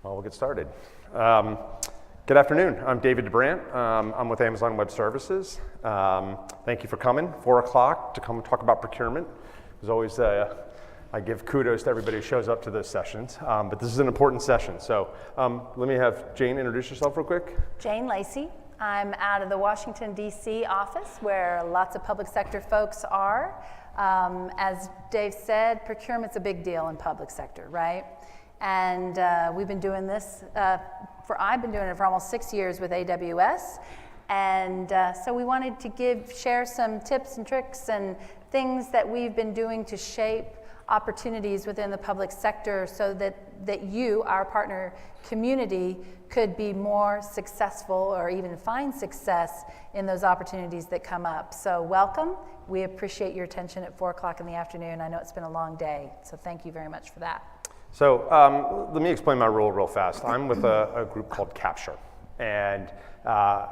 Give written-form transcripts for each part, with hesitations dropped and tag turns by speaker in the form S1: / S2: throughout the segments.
S1: Well, we'll get started. Good afternoon. I'm David DeBrant. I'm with Amazon Web Services. Thank you for coming. 4 o'clock to come talk about procurement. As always, I give kudos to everybody who shows up to those sessions, but this is an important session. So let me have Jane introduce yourself real quick.
S2: Jane Lacey. I'm out of the Washington, D.C. office where lots of public sector folks are. As Dave said, procurement's a big deal in public sector, right? And we've been doing this, I've been doing it for almost 6 years with AWS. And so we wanted to share some tips and tricks and things that we've been doing to shape opportunities within the public sector so that you, our partner community, could be more successful or even find success in those opportunities that come up. So welcome. We appreciate your attention at 4 o'clock in the afternoon. I know it's been a long day, so thank you very much for that.
S1: So let me explain my role real fast. I'm with a group called Capture, and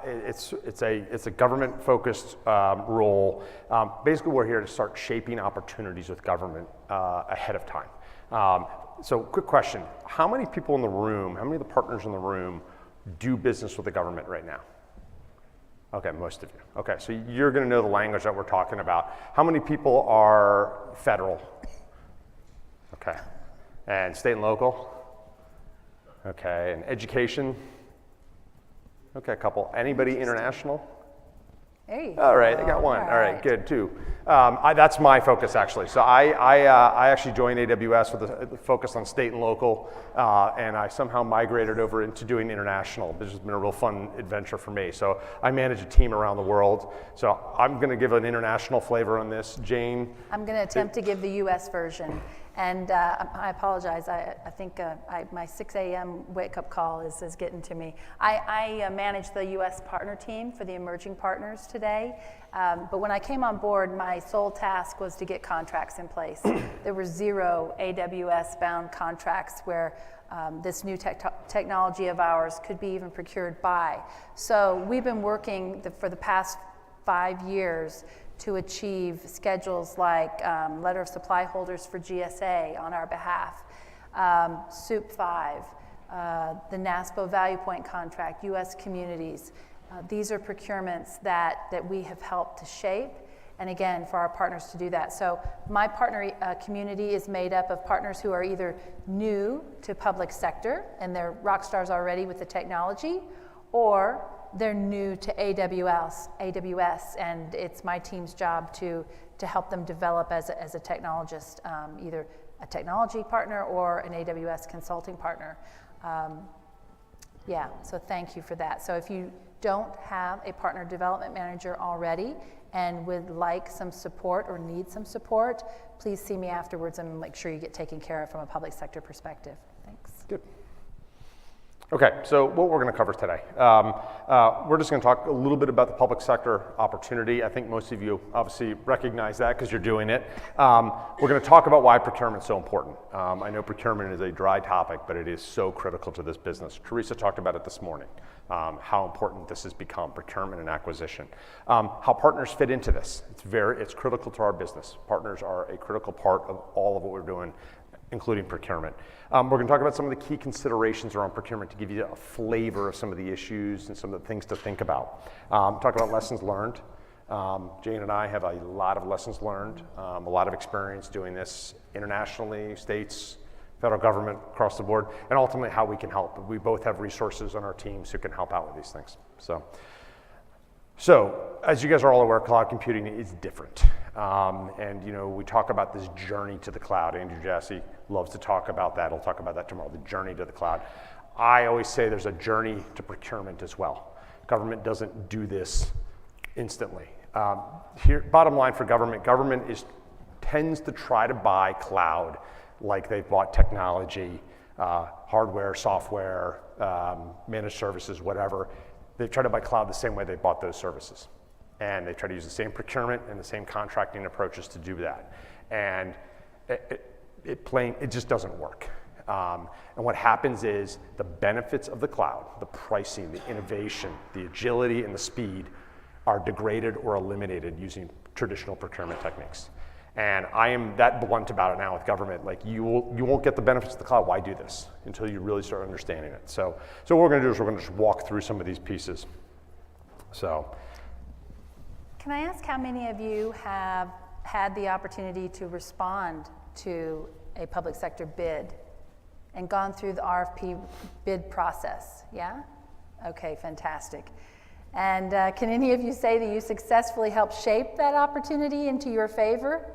S1: it's a government-focused role. Basically, we're here to start shaping opportunities with government ahead of time. So quick question, how many people in the room, how many of the partners in the room do business with the government right now? Okay, most of you. Okay, so you're gonna know the language that we're talking about. How many people are federal? Okay. And state and local? Okay, and education? Okay, a couple. Anybody international?
S2: Hey.
S1: All right, I got one. All right, good, two. That's my focus actually. So I actually joined AWS with a focus on state and local, and I somehow migrated over into doing international. This has been a real fun adventure for me. So I manage a team around the world. So I'm gonna give an international flavor on this. Jane?
S2: I'm gonna attempt to give the US version. And I apologize, I think my 6 a.m. wake-up call is getting to me. I manage the US Partner team for the emerging partners today. But when I came on board, my sole task was to get contracts in place. There were 0 AWS-bound contracts where this new technology of ours could be even procured by. So we've been working for the past 5 years to achieve schedules like letter of supply holders for GSA on our behalf, SOUP 5, the NASPO Value Point contract, US communities. These are procurements that we have helped to shape, and again, for our partners to do that. So my partner community is made up of partners who are either new to public sector, and they're rock stars already with the technology, or they're new to AWS, and it's my team's job to help them develop as a technologist, either a technology partner or an AWS consulting partner. Yeah, so thank you for that. So if you don't have a partner development manager already and would like some support or need some support, please see me afterwards and make sure you get taken care of from a public sector perspective. Thanks.
S1: Good. Okay, so what we're going to cover today. We're just going to talk a little bit about the public sector opportunity. I think most of you obviously recognize that because you're doing it. We're going to talk about why procurement is so important. I know procurement is a dry topic, but it is so critical to this business. Teresa talked about it this morning, how important this has become, procurement and acquisition. How partners fit into this. It's critical to our business. Partners are a critical part of all of what we're doing, including procurement. We're going to talk about some of the key considerations around procurement to give you a flavor of some of the issues and some of the things to think about. Talk about lessons learned. Jane and I have a lot of lessons learned, a lot of experience doing this internationally, states, federal government, across the board, and ultimately how we can help. We both have resources on our teams who can help out with these things. So, as you guys are all aware, cloud computing is different. And we talk about this journey to the cloud. Andrew Jassy loves to talk about that. He'll talk about that tomorrow, the journey to the cloud. I always say there's a journey to procurement as well. Government doesn't do this instantly. Bottom line for government tends to try to buy cloud like they've bought technology, hardware, software, managed services, whatever. They try to buy cloud the same way they bought those services. And they try to use the same procurement and the same contracting approaches to do that. And it just doesn't work. And what happens is the benefits of the cloud, the pricing, the innovation, the agility, and the speed are degraded or eliminated using traditional procurement techniques. And I am that blunt about it now with government. Like you won't get the benefits of the cloud. Why do this until you really start understanding it? So what we're going to do is we're going to just walk through some of these pieces. So,
S2: can I ask how many of you have had the opportunity to respond to a public sector bid and gone through the RFP bid process? Yeah? Okay, fantastic. And can any of you say that you successfully helped shape that opportunity into your favor?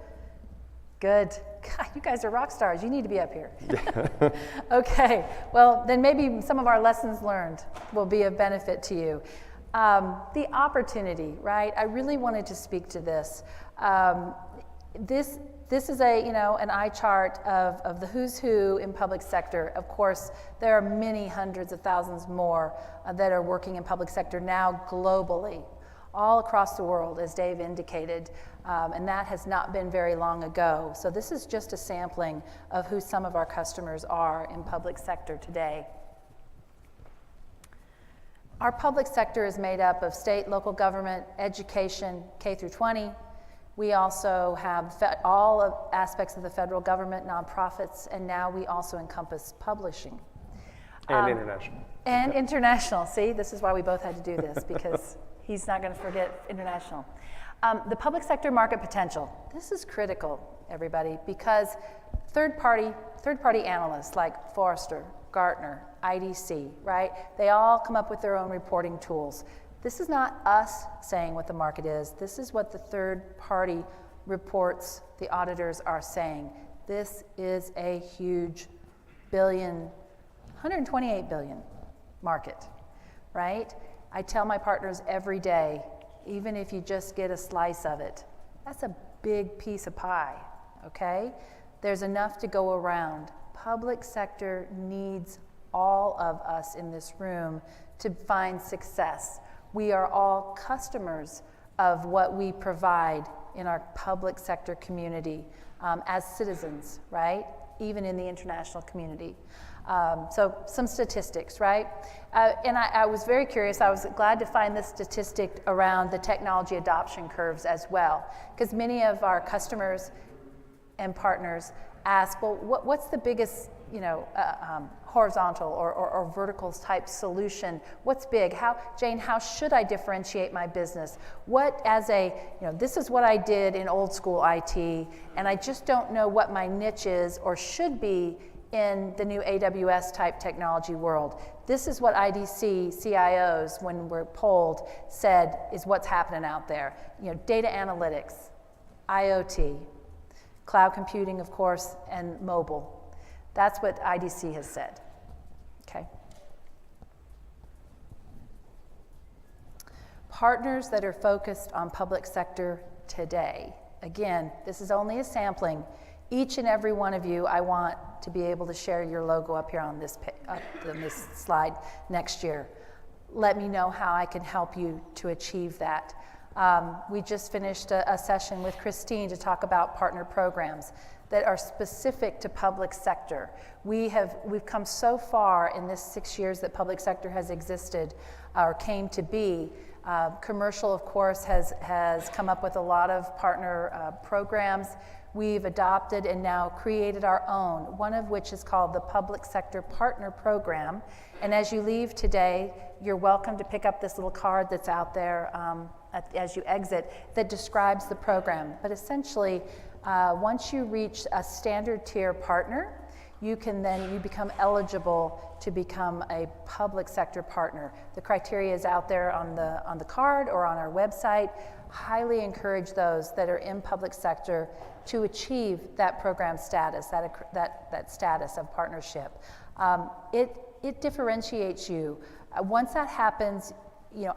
S2: Good. God, you guys are rock stars. You need to be up here. Okay. Well, then maybe some of our lessons learned will be of benefit to you. The opportunity, right? I really wanted to speak to this. This is an eye chart of the who's who in public sector. Of course, there are many hundreds of thousands more that are working in public sector now globally, all across the world, as Dave indicated, and that has not been very long ago. So this is just a sampling of who some of our customers are in public sector today. Our public sector is made up of state, local government, education, K through 20. We also have all aspects of the federal government, nonprofits, and now we also encompass publishing.
S1: And international.
S2: And international. See, this is why we both had to do this, because he's not going to forget international. The public sector market potential. This is critical, everybody, because third-party analysts like Forrester, Gartner, IDC, right? They all come up with their own reporting tools. This is not us saying what the market is. This is what the third-party reports, the auditors are saying. This is a huge 128 billion market, right? I tell my partners every day, even if you just get a slice of it, that's a big piece of pie, okay? There's enough to go around. Public sector needs all of us in this room to find success. We are all customers of what we provide in our public sector community as citizens, right? Even in the international community. So some statistics, right? And I was very curious. I was glad to find this statistic around the technology adoption curves as well, because many of our customers and partners ask, well, what's the biggest, horizontal or vertical type solution? What's big? Jane, how should I differentiate my business? This is what I did in old school IT, and I just don't know what my niche is or should be in the new AWS type technology world. This is what IDC CIOs, when we're polled, said is what's happening out there. Data analytics, IoT, cloud computing, of course, and mobile. That's what IDC has said, okay? Partners that are focused on public sector today. Again, this is only a sampling. Each and every one of you, I want to be able to share your logo up here on this slide next year. Let me know how I can help you to achieve that. We just finished a session with Christine to talk about partner programs that are specific to public sector. We've come so far in this 6 years that public sector has existed or came to be. Commercial, of course, has come up with a lot of partner programs. We've adopted and now created our own, one of which is called the Public Sector Partner Program. And as you leave today, you're welcome to pick up this little card that's out there as you exit that describes the program. But essentially, once you reach a standard tier partner, you become eligible to become a public sector partner. The criteria is out there on the card or on our website. Highly encourage those that are in public sector to achieve that program status, that status of partnership. It differentiates you. Once that happens,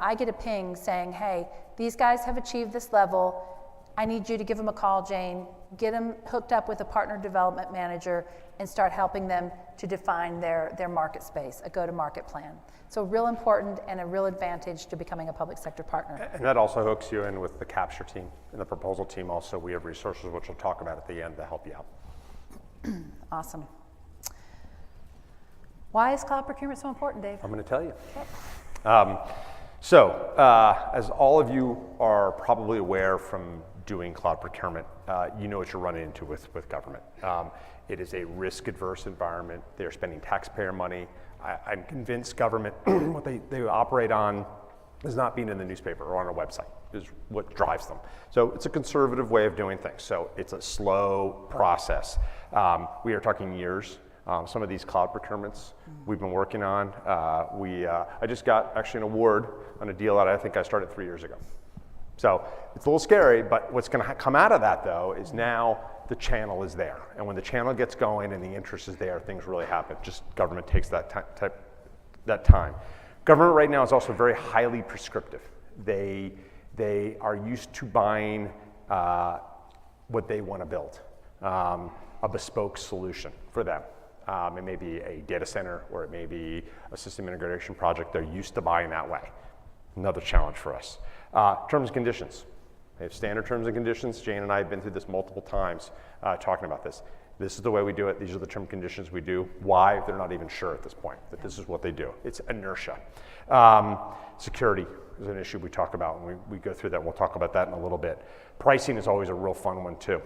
S2: I get a ping saying, hey, these guys have achieved this level. I need you to give them a call, Jane, get them hooked up with a partner development manager and start helping them to define their market space, a go-to-market plan. So real important and a real advantage to becoming a public sector partner.
S1: And that also hooks you in with the capture team and the proposal team also. We have resources which we'll talk about at the end to help you out.
S2: Awesome. Why is cloud procurement so important, Dave?
S1: I'm going to tell you. Okay. As all of you are probably aware from doing cloud procurement, you know what you're running into with government. It is a risk-adverse environment. They're spending taxpayer money. I'm convinced government, what they operate on is not being in the newspaper or on a website, is what drives them. So it's a conservative way of doing things. So it's a slow process. We are talking years. Some of these cloud procurements we've been working on. I just got actually an award on a deal that I think I started 3 years ago. So it's a little scary, but what's going to come out of that though is now the channel is there. And when the channel gets going and the interest is there, things really happen. Just government takes that time. Government right now is also very highly prescriptive. They are used to buying what they want to build, a bespoke solution for them. It may be a data center or it may be a system integration project. They're used to buying that way. Another challenge for us. Terms and conditions. They have standard terms and conditions. Jane and I have been through this multiple times talking about this. This is the way we do it. These are the term and conditions we do. Why? They're not even sure at this point that this is what they do. It's inertia. Security is an issue we talk about, and we go through that. We'll talk about that in a little bit. Pricing is always a real fun one too.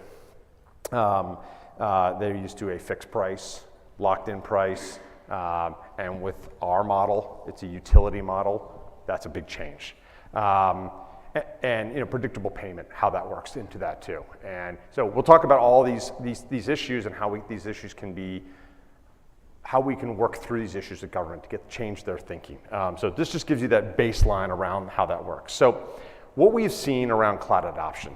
S1: They're used to a fixed price, locked in price, and with our model, it's a utility model. That's a big change. And predictable payment, how that works into that too. And so we'll talk about all these issues and how these issues can be, how we can work through these issues with government to change their thinking. So this just gives you that baseline around how that works. So what we've seen around cloud adoption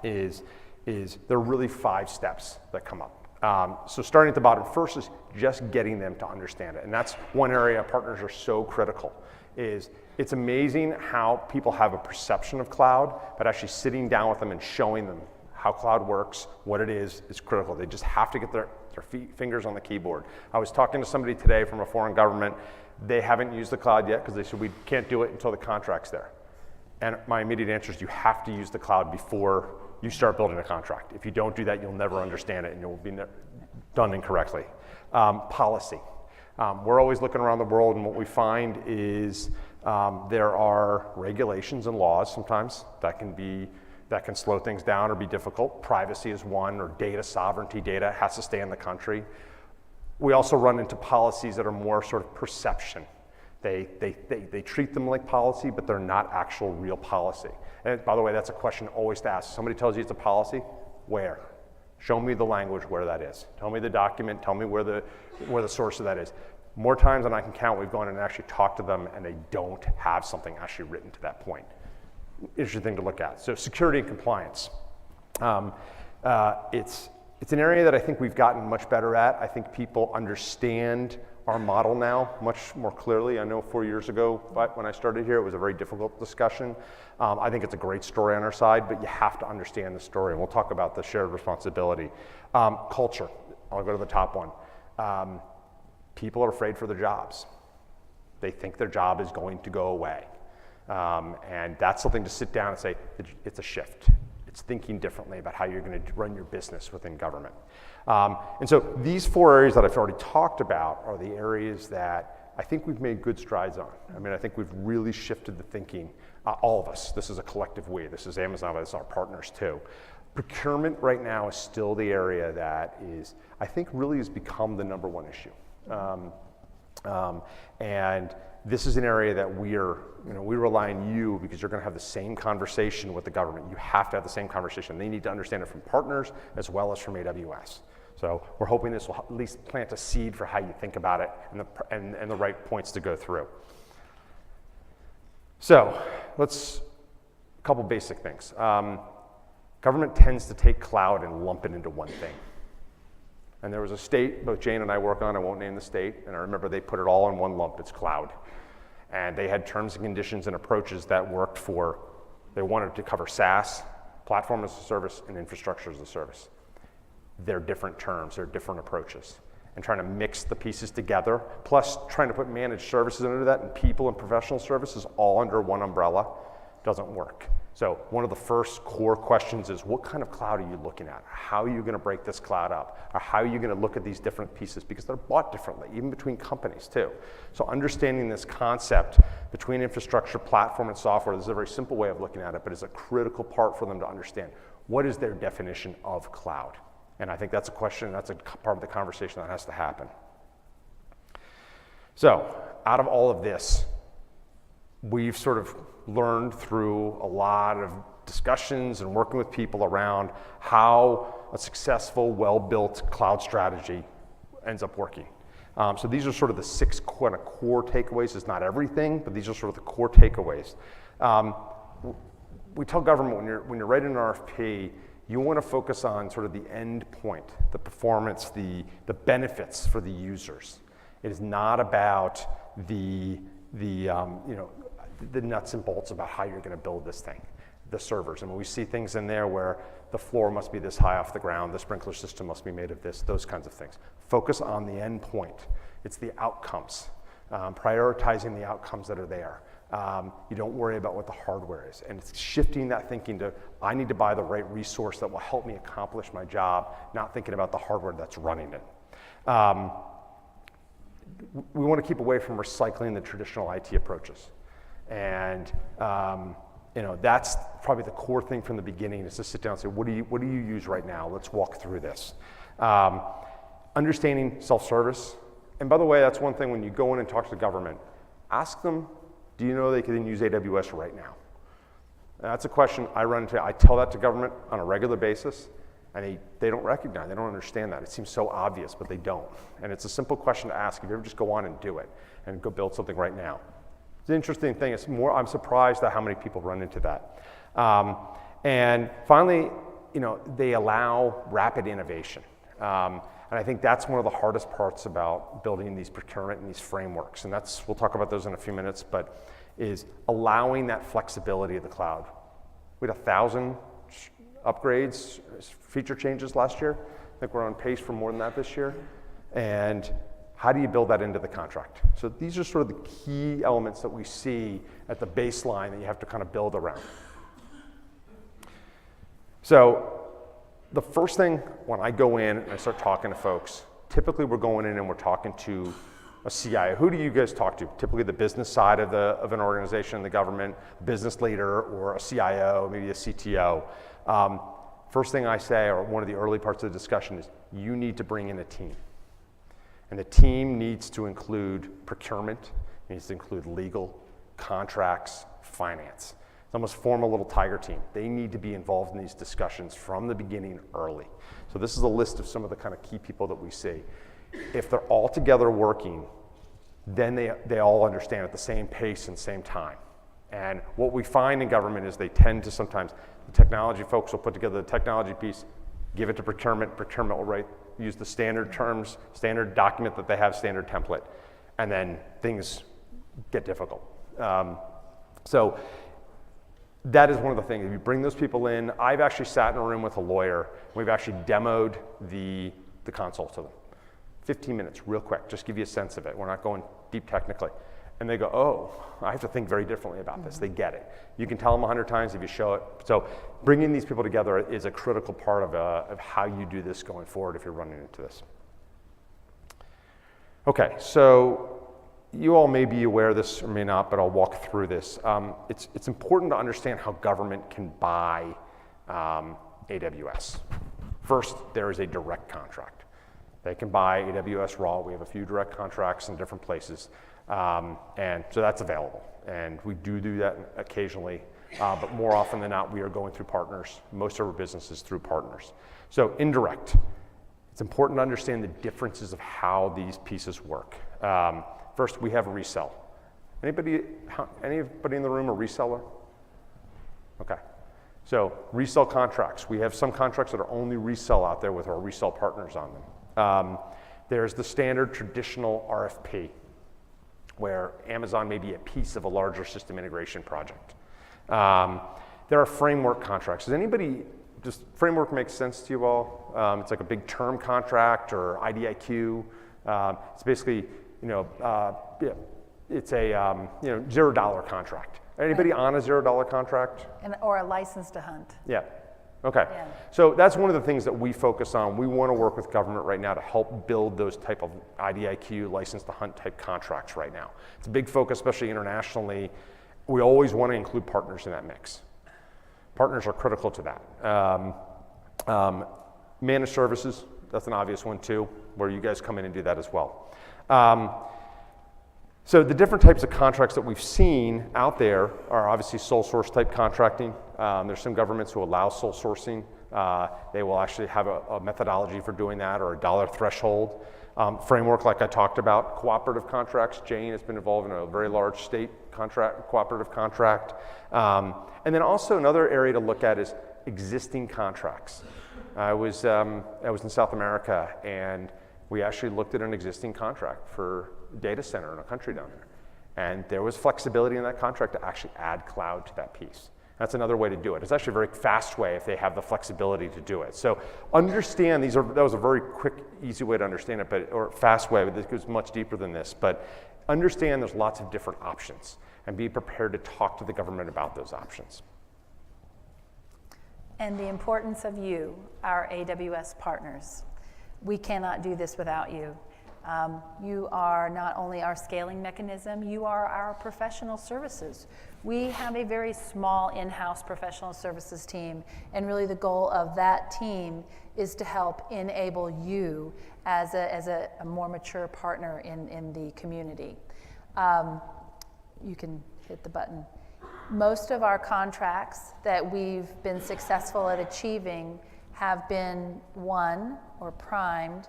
S1: is there are really 5 steps that come up. So starting at the bottom, first is just getting them to understand it. And that's one area partners are so critical. It's amazing how people have a perception of cloud, but actually sitting down with them and showing them how cloud works, what it is critical. They just have to get their fingers on the keyboard. I was talking to somebody today from a foreign government. They haven't used the cloud yet because they said we can't do it until the contract's there. And my immediate answer is you have to use the cloud before you start building a contract. If you don't do that, you'll never understand it and you'll be done incorrectly. Policy. We're always looking around the world, and what we find is there are regulations and laws sometimes that can slow things down or be difficult. Privacy is one, or data sovereignty. Data has to stay in the country. We also run into policies that are more sort of perception. They treat them like policy, but they're not actual real policy. And by the way, that's a question always to ask. Somebody tells you it's a policy, where? Show me the language where that is. Tell me the document, tell me where the source of that is. More times than I can count, we've gone and actually talked to them and they don't have something actually written to that point. Interesting thing to look at. So security and compliance. It's an area that I think we've gotten much better at. I think people understand our model now much more clearly. I know 4 years ago, when I started here, it was a very difficult discussion. I think it's a great story on our side, but you have to understand the story, and we'll talk about the shared responsibility. Culture, I'll go to the top one. People are afraid for their jobs. They think their job is going to go away. And that's something to sit down and say, it's a shift. It's thinking differently about how you're going to run your business within government. And so these 4 areas that I've already talked about are the areas that I think we've made good strides on. I mean, I think we've really shifted the thinking, all of us. This is a collective we. This is Amazon, but this is our partners too. Procurement right now is still the area that is, I think, really has become the #1 issue. And this is an area that we rely on you because you're going to have the same conversation with the government. You have to have the same conversation. They need to understand it from partners as well as from AWS. So we're hoping this will at least plant a seed for how you think about it and the right points to go through. So a couple basic things. Government tends to take cloud and lump it into one thing. And there was a state, both Jane and I work on, I won't name the state, and I remember they put it all in one lump, it's cloud. And they had terms and conditions and approaches that worked for, they wanted to cover SaaS, platform as a service, and infrastructure as a service. They're different terms, they're different approaches. And trying to mix the pieces together, plus trying to put managed services under that and people and professional services all under one umbrella doesn't work. So one of the first core questions is, what kind of cloud are you looking at? How are you going to break this cloud up? Or how are you going to look at these different pieces? Because they're bought differently, even between companies too. So understanding this concept between infrastructure, platform, and software. This is a very simple way of looking at it, but it's a critical part for them to understand. What is their definition of cloud? And I think that's a question, that's a part of the conversation that has to happen. So, out of all of this, we've sort of learned through a lot of discussions and working with people around how a successful, well-built cloud strategy ends up working. So these are sort of the 6 kind of core takeaways. It's not everything, but these are sort of the core takeaways. We tell government when you're writing an RFP, you want to focus on sort of the end point, the performance, the benefits for the users. It is not about the nuts and bolts about how you're going to build this thing, the servers. And when we see things in there where the floor must be this high off the ground, the sprinkler system must be made of this, those kinds of things. Focus on the end point. It's the outcomes, prioritizing the outcomes that are there. You don't worry about what the hardware is. And it's shifting that thinking to, I need to buy the right resource that will help me accomplish my job, not thinking about the hardware that's running it. We want to keep away from recycling the traditional IT approaches. And that's probably the core thing from the beginning, is to sit down and say, what do you use right now? Let's walk through this. Understanding self-service. And by the way, that's one thing when you go in and talk to the government, ask them, do you know they can use AWS right now? And that's a question I run into. I tell that to government on a regular basis, and they don't recognize, they don't understand that. It seems so obvious, but they don't. And it's a simple question to ask if you ever just go on and do it and go build something right now. The interesting thing is I'm surprised at how many people run into that. And finally, they allow rapid innovation. And I think that's one of the hardest parts about building these procurement and these frameworks. And we'll talk about those in a few minutes, but is allowing that flexibility of the cloud. We had 1,000 upgrades, feature changes last year. I think we're on pace for more than that this year. And how do you build that into the contract? So these are sort of the key elements that we see at the baseline that you have to kind of build around. So the first thing when I go in and I start talking to folks, typically we're going in and we're talking to a CIO. Who do you guys talk to? Typically the business side of an organization, the government, business leader, or a CIO, maybe a CTO. First thing I say, or one of the early parts of the discussion, is you need to bring in a team. And the team needs to include procurement, it needs to include legal, contracts, finance. It's almost form a little tiger team. They need to be involved in these discussions from the beginning early. So this is a list of some of the kind of key people that we see. If they're all together working, then they all understand at the same pace and same time. And what we find in government is they tend to sometimes, the technology folks will put together the technology piece, give it to procurement, procurement will use the standard terms, standard document that they have, standard template, and then things get difficult. So that is one of the things. If you bring those people in, I've actually sat in a room with a lawyer. We've actually demoed the console to them. 15 minutes, real quick, just give you a sense of it. We're not going deep technically. And they go, oh, I have to think very differently about this. They get it. You can tell them 100 times if you show it. So bringing these people together is a critical part of how you do this going forward if you're running into this. Okay, so you all may be aware of this or may not, but I'll walk through this. It's important to understand how government can buy AWS. First, there is a direct contract. They can buy AWS raw. We have a few direct contracts in different places. And so that's available. And we do that occasionally, but more often than not, we are going through partners. Most of our business is through partners. So indirect, it's important to understand the differences of how these pieces work. First, we have a resell. Anybody in the room a reseller? Okay. So resell contracts. We have some contracts that are only resell out there with our resell partners on them. There's the standard traditional RFP, where Amazon may be a piece of a larger system integration project. There are framework contracts. Does framework make sense to you all? It's like a big term contract or IDIQ. It's basically, it's a $0 contract. Anybody on a $0 contract?
S2: Or a license to hunt.
S1: Yeah. Okay.
S2: Yeah.
S1: So that's one of the things that we focus on. We want to work with government right now to help build those type of IDIQ, license to hunt type contracts right now. It's a big focus, especially internationally. We always want to include partners in that mix. Partners are critical to that. Managed services, that's an obvious one too, where you guys come in and do that as well. So the different types of contracts that we've seen out there are obviously sole source type contracting. There's some governments who allow sole sourcing. They will actually have a methodology for doing that or a dollar threshold. Framework like I talked about, cooperative contracts. Jane has been involved in a very large state contract, cooperative contract. And then also another area to look at is existing contracts. I was in South America and we actually looked at an existing contract for a data center in a country down there. And there was flexibility in that contract to actually add cloud to that piece. That's another way to do it. It's actually a very fast way if they have the flexibility to do it. So understand that was a very quick, easy way to understand it, or fast way, but this goes much deeper than this. But understand there's lots of different options and be prepared to talk to the government about those options.
S2: And the importance of you, our AWS partners. We cannot do this without you. You are not only our scaling mechanism, you are our professional services. We have a very small in-house professional services team, and really the goal of that team is to help enable you as a more mature partner in the community. You can hit the button. Most of our contracts that we've been successful at achieving have been won or primed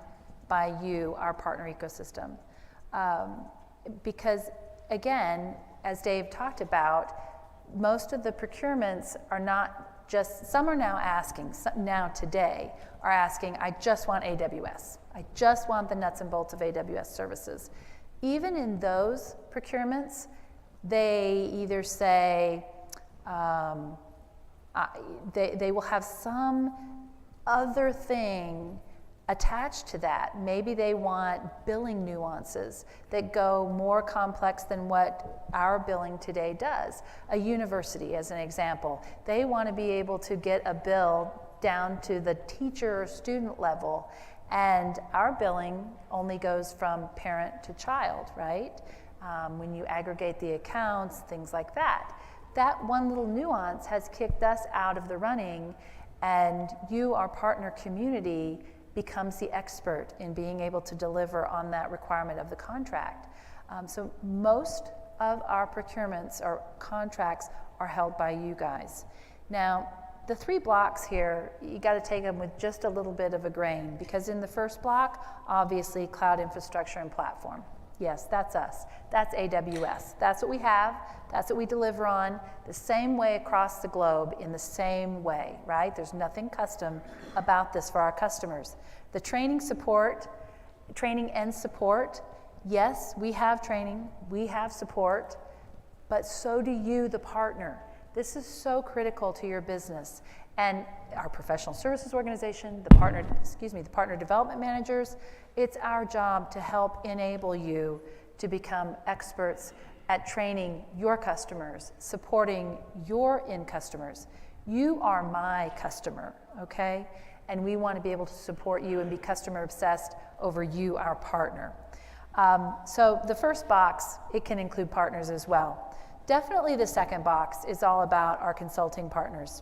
S2: by you, our partner ecosystem. Because again, as Dave talked about, most of the procurements are not just, some are now asking, now today, are asking, I just want AWS. I just want the nuts and bolts of AWS services. Even in those procurements, they either say, they will have some other thing attached to that. Maybe they want billing nuances that go more complex than what our billing today does. A university, as an example, they want to be able to get a bill down to the teacher or student level, and our billing only goes from parent to child, right? When you aggregate the accounts, things like that. That one little nuance has kicked us out of the running, and you, our partner community, becomes the expert in being able to deliver on that requirement of the contract. So most of our procurements or contracts are held by you guys. Now, the 3 blocks here, you got to take them with just a little bit of a grain, because in the first block, obviously cloud infrastructure and platform. Yes, that's us. That's AWS. That's what we have. That's what we deliver on the same way across the globe in the same way, right? There's nothing custom about this for our customers. The training and support, yes, we have training, we have support, but so do you, the partner. This is so critical to your business. And our professional services organization, the partner development managers, it's our job to help enable you to become experts at training your customers, supporting your end customers. You are my customer, okay? And we want to be able to support you and be customer obsessed over you, our partner. So the first box, it can include partners as well. Definitely the second box is all about our consulting partners.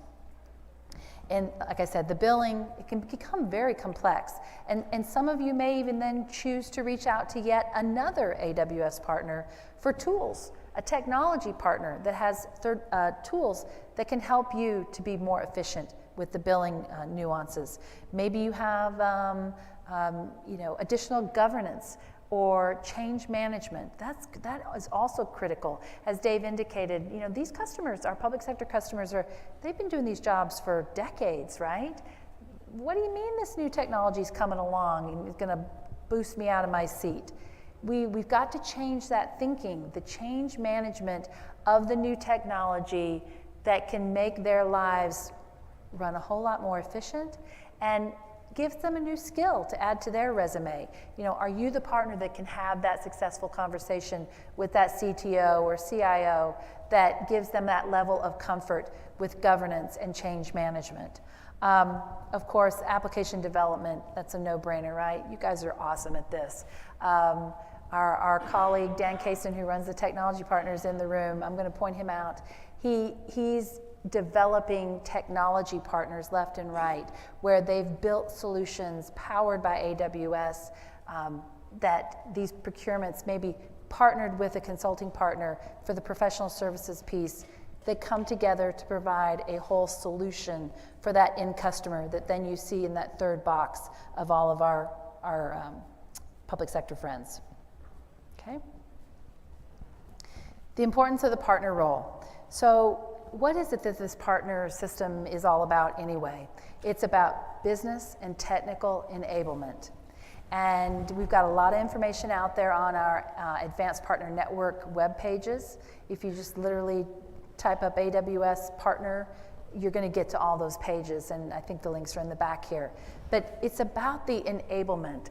S2: And like I said, the billing, it can become very complex. And some of you may even then choose to reach out to yet another AWS partner for tools, a technology partner that has tools that can help you to be more efficient with the billing nuances. Maybe you have additional governance or change management. That is also critical. As Dave indicated, these customers, our public sector customers, they've been doing these jobs for decades, right? What do you mean this new technology is coming along and it's going to boost me out of my seat? We've got to change that thinking, the change management of the new technology that can make their lives run a whole lot more efficient and gives them a new skill to add to their resume. Are you the partner that can have that successful conversation with that CTO or CIO that gives them that level of comfort with governance and change management? Of course, application development, that's a no-brainer, right? You guys are awesome at this. Our colleague, Dan Kaysen, who runs the technology partners in the room, I'm going to point him out. He's developing technology partners left and right, where they've built solutions powered by AWS that these procurements may be partnered with a consulting partner for the professional services piece. They come together to provide a whole solution for that end customer that then you see in that third box of all of our public sector friends. Okay? The importance of the partner role. So what is it that this partner system is all about anyway? It's about business and technical enablement. And we've got a lot of information out there on our Advanced Partner Network web pages. If you just literally type up AWS Partner, you're going to get to all those pages, and I think the links are in the back here. But it's about the enablement.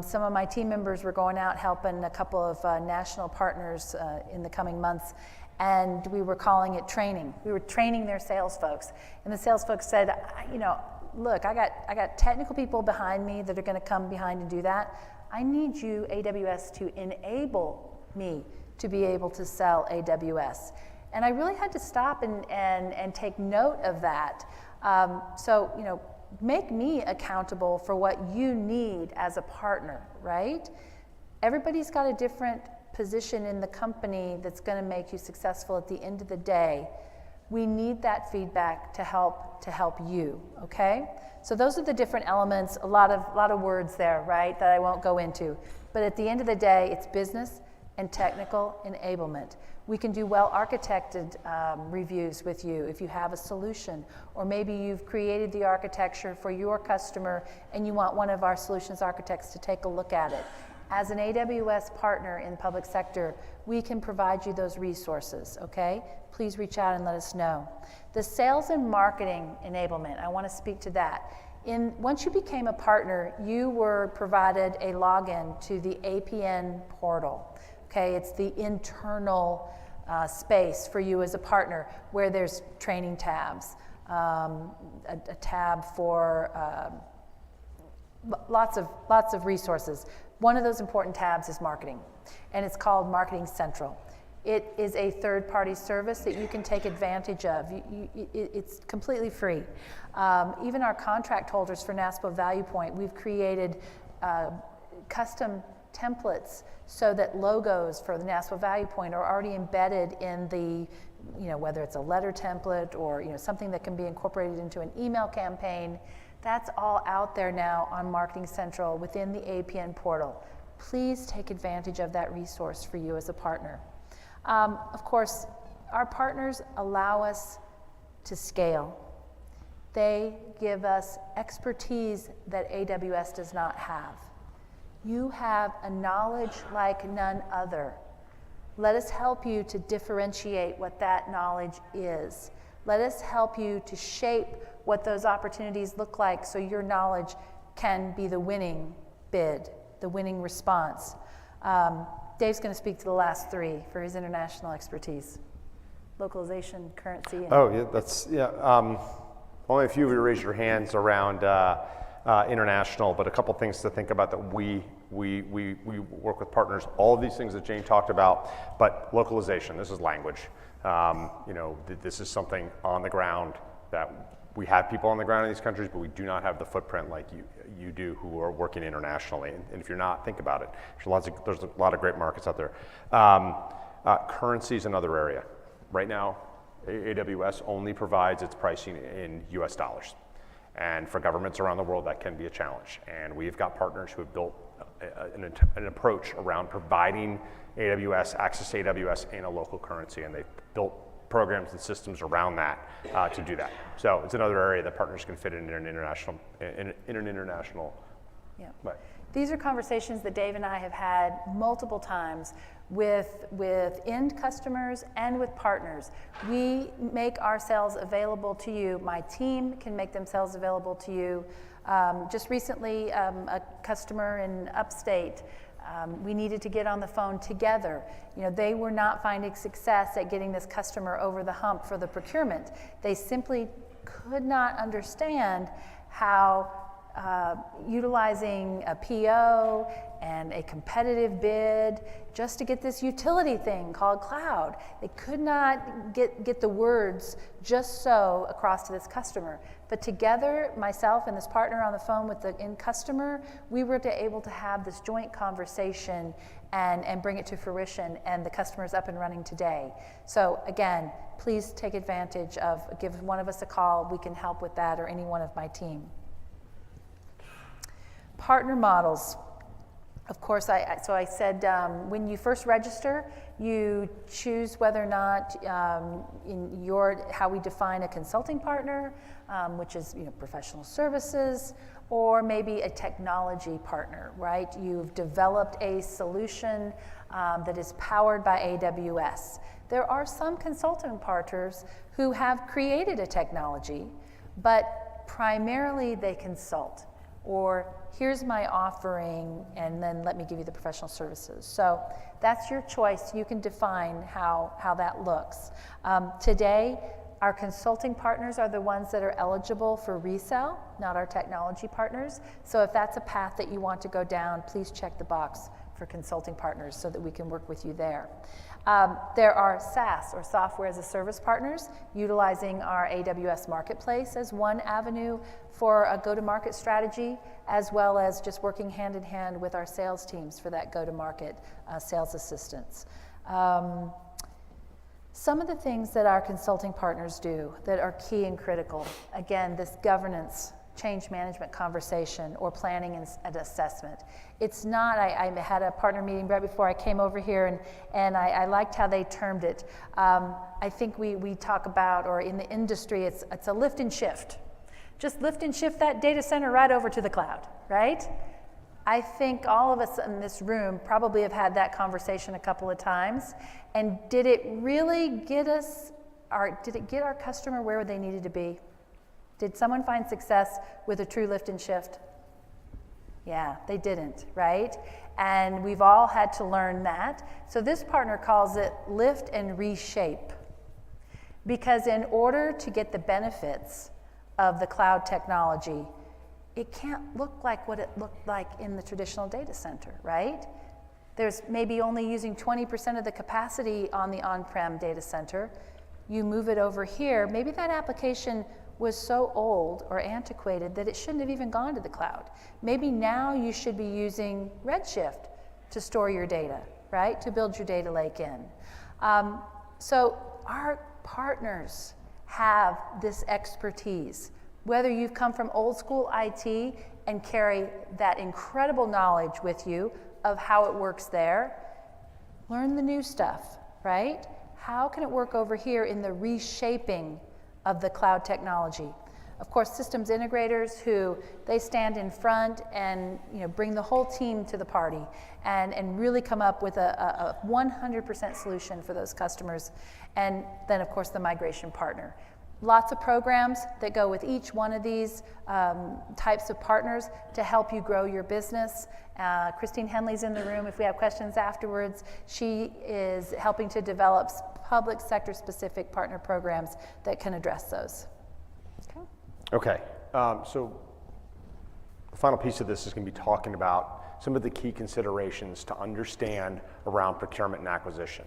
S2: Some of my team members were going out helping a couple of national partners in the coming months, and we were calling it training. We were training their sales folks, and the sales folks said, look, I got technical people behind me that are going to come behind and do that. I need you, AWS, to enable me to be able to sell AWS. And I really had to stop and take note of that. So, make me accountable for what you need as a partner, right? Everybody's got a different position in the company that's going to make you successful at the end of the day. We need that feedback to help you, okay? So those are the different elements, a lot of words there, right, that I won't go into. But at the end of the day, it's business and technical enablement. We can do well-architected reviews with you if you have a solution, or maybe you've created the architecture for your customer and you want one of our solutions architects to take a look at it. As an AWS partner in the public sector, we can provide you those resources, okay? Please reach out and let us know. The sales and marketing enablement, I want to speak to that. Once you became a partner, you were provided a login to the APN portal. Okay, it's the internal space for you as a partner where there's training tabs, a tab for lots of resources. One of those important tabs is marketing, and it's called Marketing Central. It is a third-party service that you can take advantage of. It's completely free. Even our contract holders for NASPO Value Point, we've created custom templates so that logos for the NASPO Value Point are already embedded in the, whether it's a letter template or something that can be incorporated into an email campaign. That's all out there now on Marketing Central within the APN portal. Please take advantage of that resource for you as a partner. Of course, our partners allow us to scale. They give us expertise that AWS does not have. You have a knowledge like none other. Let us help you to differentiate what that knowledge is. Let us help you to shape what those opportunities look like so your knowledge can be the winning bid, the winning response. Dave's going to speak to the last three for his international expertise. Localization, currency. And
S1: Only a few of you raised your hands around international, but a couple things to think about that we work with partners. All of these things that Jane talked about, but localization, this is language. This is something on the ground that we have people on the ground in these countries, but we do not have the footprint like you do who are working internationally. And if you're not, think about it. There's a lot of great markets out there. Currency is another area. Right now, AWS only provides its pricing in US dollars. And for governments around the world, that can be a challenge. And we've got partners who have built an approach around providing access to AWS in a local currency, and they've built programs and systems around that to do that. So it's another area that partners can fit in an international.
S2: Yeah.
S1: Right.
S2: These are conversations that Dave and I have had multiple times with end customers and with partners. We make ourselves available to you. My team can make themselves available to you. Just recently, a customer in upstate, we needed to get on the phone together. They were not finding success at getting this customer over the hump for the procurement. They simply could not understand how utilizing a PO and a competitive bid just to get this utility thing called cloud. They could not get the words just so across to this customer. But together, myself and this partner on the phone with the end customer, we were able to have this joint conversation and bring it to fruition, and the customer's up and running today. So again, please take advantage of, give one of us a call, we can help with that, or any one of my team. Partner models. Of course, I said when you first register, you choose whether or not how we define a consulting partner, which is professional services, or maybe a technology partner, right? You've developed a solution that is powered by AWS. There are some consulting partners who have created a technology, but primarily they consult. Or here's my offering, and then let me give you the professional services. So that's your choice. You can define how that looks. Today, our consulting partners are the ones that are eligible for resale, not our technology partners. So if that's a path that you want to go down, please check the box for consulting partners so that we can work with you there. There are SaaS, or software as a service partners, utilizing our AWS Marketplace as one avenue for a go-to-market strategy, as well as just working hand in hand with our sales teams for that go-to-market sales assistance. Some of the things that our consulting partners do that are key and critical, again, this governance, change management conversation, or planning and assessment. It's not, I had a partner meeting right before I came over here, and I liked how they termed it. I think we talk about, or in the industry, it's a lift and shift. Just lift and shift that data center right over to the cloud, right? I think all of us in this room probably have had that conversation a couple of times. And did it really get our customer where they needed to be? Did someone find success with a true lift and shift? Yeah, they didn't, right? And we've all had to learn that. So this partner calls it lift and reshape. Because in order to get the benefits of the cloud technology, it can't look like what it looked like in the traditional data center, right? There's maybe only using 20% of the capacity on the on-prem data center. You move it over here, maybe that application was so old or antiquated that it shouldn't have even gone to the cloud. Maybe now you should be using Redshift to store your data, right? To build your data lake in. So our partners have this expertise. Whether you've come from old school IT and carry that incredible knowledge with you of how it works there, learn the new stuff, right? How can it work over here in the reshaping of the cloud technology? Of course, systems integrators who they stand in front and bring the whole team to the party and really come up with a 100% solution for those customers. And then, of course, the migration partner. Lots of programs that go with each one of these types of partners to help you grow your business. Christine Henley's in the room if we have questions afterwards. She is helping to develop public sector specific partner programs that can address those.
S1: Okay, so the final piece of this is going to be talking about some of the key considerations to understand around procurement and acquisition.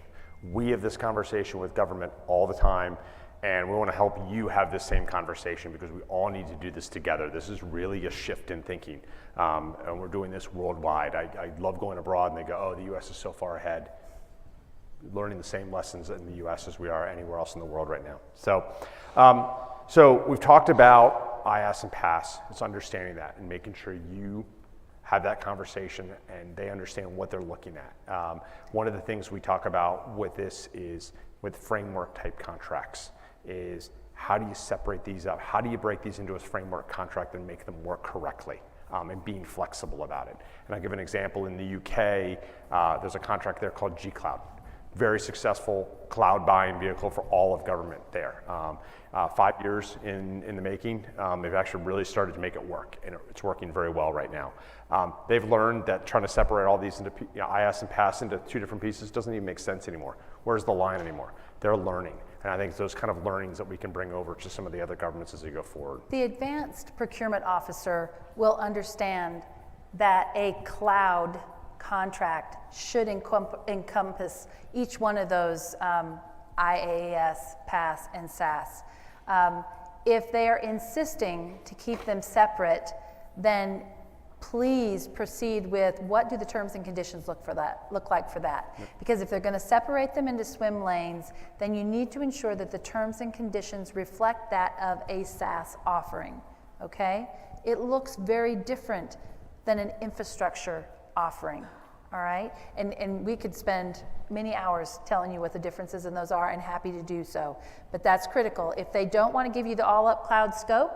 S1: We have this conversation with government all the time, and we want to help you have this same conversation because we all need to do this together. This is really a shift in thinking, and we're doing this worldwide. I love going abroad, and they go, oh, the US is so far ahead. Learning the same lessons in the US as we are anywhere else in the world right now. So we've talked about IaaS and PaaS. It's understanding that and making sure you have that conversation and they understand what they're looking at. One of the things we talk about with this is with framework type contracts is how do you separate these up? How do you break these into a framework contract and make them work correctly? And being flexible about it. And I'll give an example. In the UK, there's a contract there called G-Cloud. Very successful cloud buying vehicle for all of government there. 5 years in the making, they've actually really started to make it work, and it's working very well right now. They've learned that trying to separate all these into IaaS and PaaS into two different pieces doesn't even make sense anymore. Where's the line anymore? They're learning, And I think it's those kind of learnings that we can bring over to some of the other governments as they go forward.
S2: The advanced procurement officer will understand that a cloud contract should encompass each one of those IaaS, PaaS, and SaaS. If they are insisting to keep them separate, then please proceed with what do the terms and conditions look like for that. Yep. Because if they're going to separate them into swim lanes, then you need to ensure that the terms and conditions reflect that of a SaaS offering, okay? It looks very different than an infrastructure offering, all right? And we could spend many hours telling you what the differences in those are, and happy to do so. But that's critical. If they don't want to give you the all-up cloud scope,